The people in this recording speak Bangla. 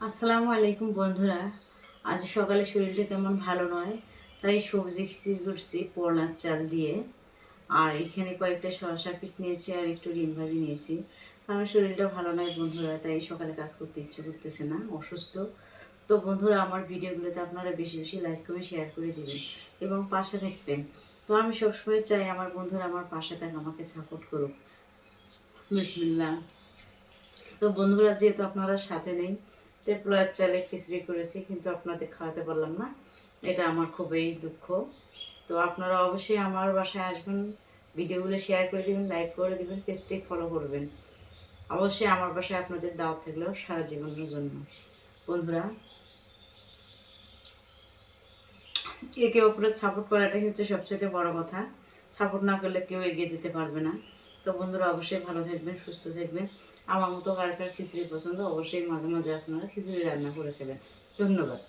আসসালামু আলাইকুম বন্ধুরা। আজ সকালে শরীরটা তেমন ভালো নয়, তাই সবজি খিচুড়ি করছি পোলার চাল দিয়ে। আর এখানে কয়েকটা শসা পিস নিয়েছি আর একটু ডিম ভাজি নিয়েছি। আমার শরীরটা ভালো নয় বন্ধুরা, তাই সকালে কাজ করতে ইচ্ছে করতেছে না, অসুস্থ। তো বন্ধুরা, আমার ভিডিওগুলোতে আপনারা বেশি বেশি লাইক করে শেয়ার করে দিবেন এবং পাশে থাকবেন। তো আমি সবসময় চাই আমার বন্ধুরা আমার পাশে থাক, আমাকে সাপোর্ট করুক। বিসমিল্লাহ। তো বন্ধুরা, যেহেতু আপনারা সাথে নেই, তাই পোলার চালে খিচুড়ি করেছি, কিন্তু আপনাদের খাওয়াতে পারলাম না। এটা আমার খুবই দুঃখ। তো আপনারা অবশ্যই আমার বাসায় আসবেন, ভিডিওগুলো শেয়ার করে দিবেন, লাইক করে দিবেন, পেজটি ফলো করবেন। অবশ্যই আমার বাসায় আপনাদের দাওয়াত থাকলেও সারা জীবনের জন্য। বন্ধুরা, একে অপরের সাপোর্ট করাটাই হচ্ছে সবচেয়ে বড় কথা। সাপোর্ট না করলে কেউ এগিয়ে যেতে পারবে না। তো বন্ধুরা, অবশ্যই ভালো থাকবেন, সুস্থ থাকবেন। আমার মতো কার কার খিচুড়ি পছন্দ, অবশ্যই মাঝে মাঝে আপনারা খিচুড়ি রান্না করে খাবেন। ধন্যবাদ।